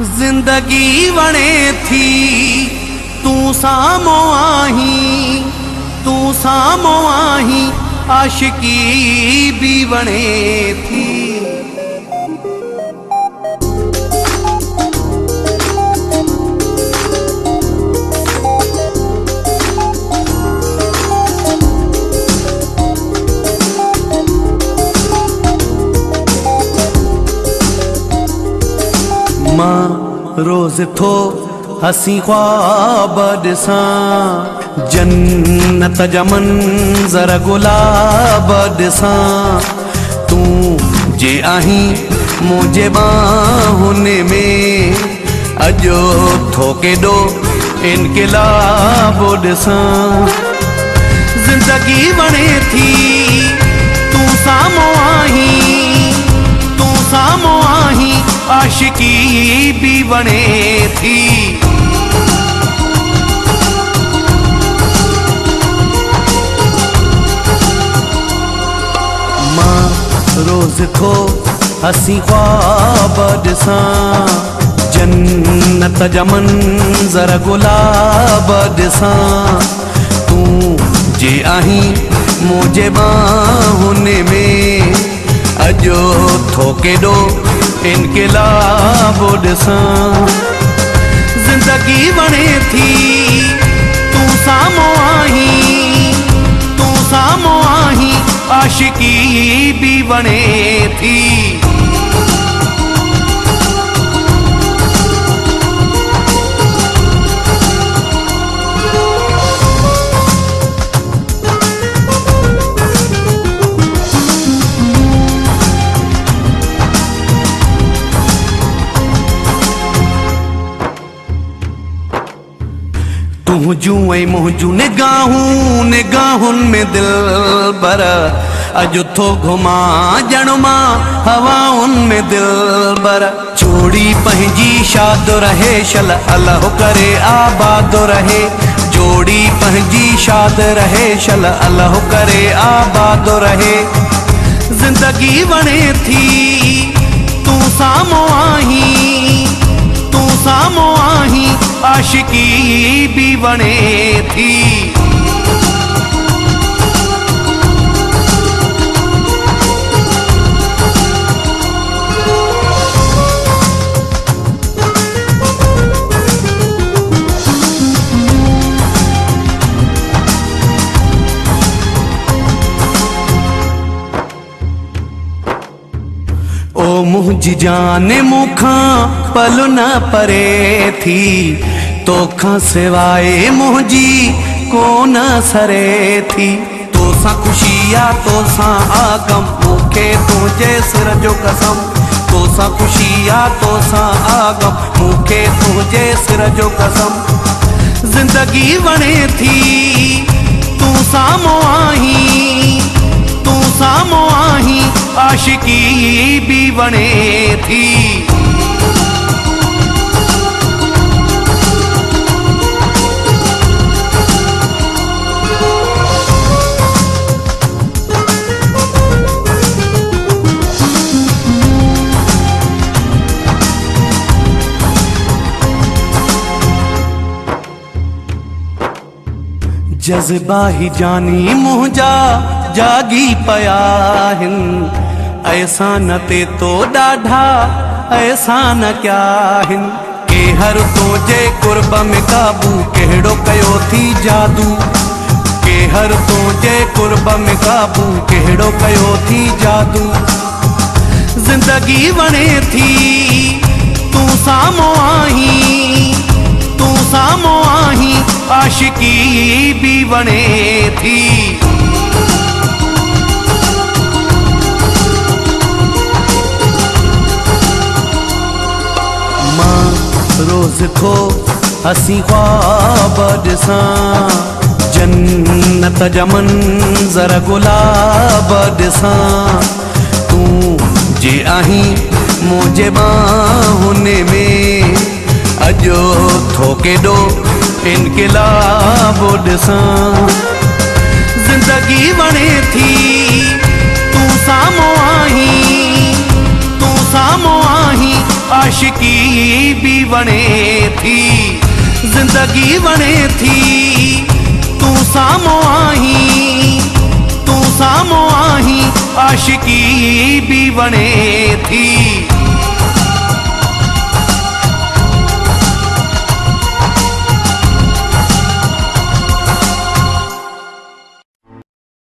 जिंदगी वणे थी तू सामो आही आशिकी भी वणे थी। मां रोज थो हसी ख्वाब ॾिसां, जन्नत जा मंज़र गुलाब ॾिसां। तू जे आहीं मुंहिंजे बाहुनि में, अॼु थो केॾो इनक़िलाब ॾिसां। ज़िंदगी वणे थी तू साम्हूं आहीं आशिकी भी वणे थी। मां रोज थो हसी ख्वाब ॾिसां, जन्नत जा मंज़र गुलाब ॾिसां। तू जे आहीं मुंहिंजे बाहुनि में, अॼु थो केॾो इनक़िलाब ॾिसां। ज़िंदगी वणे थी तू साम्हूं आहीं आशिकी भी वणे थी। तुझूं ऐं मुंहिंजूं निगाहुनि में दिलबर, अॼु थो घुमां ॼण मां हवाउनि में दिलबर। जोड़ी पंहिंजी शाद रहे शल अल्लाह करे आबाद रहे, जोड़ी पंहिंजी शाद रहे शल अल्लाह करे आबाद रहे। जिंदगी वणे थी तू साम्हूं आहीं आशिकी भी वणे थी। ओ मुंहिंजी जान मूंखां पल न परे थी, तोखां सिवाय मुंहिंजी कोन सरे थी। तोसां ख़ुशी आ तोसां आगम, मूंखे तुंहिंजे सिर जो कसम। तोसां ख़ुशी आ तोसां आगम, मूंखे तुंहिंजे सिर जो कसम। ज़िंदगी वणे थी तू साम्हूं आहीं आशिकी भी वणे थी। जज़्बा ही जानी मुंहिंजा जागी पया आहिनि, एहसान ते तो ॾाढा एहसान कया आहिनि। के हर तुंहिंजे कुर्ब में काबू कहिड़ो कयो थी जादू, के हर तुंहिंजे कुर्ब में काबू कहिड़ो कयो थी जादू। जिंदगी वणे थी तू साम्हूं आहीं आशिकी भी वणे थी। मां रोज थो हसी ख्वाब ॾिसां, जन्नत जा मंज़र गुलाब ॾिसां। तू जे आहीं मुंहिंजे बाहुनि में, अॼु थो केॾो इनक़िलाब ॾिसां। ज़िंदगी वणे थी तू साम्हूं आहीं आशिकी भी वणे थी, जिंदगी वणे थी। तू साम्हूं आहीं, तू साम्हूं आहीं, आशिकी भी वणे थी।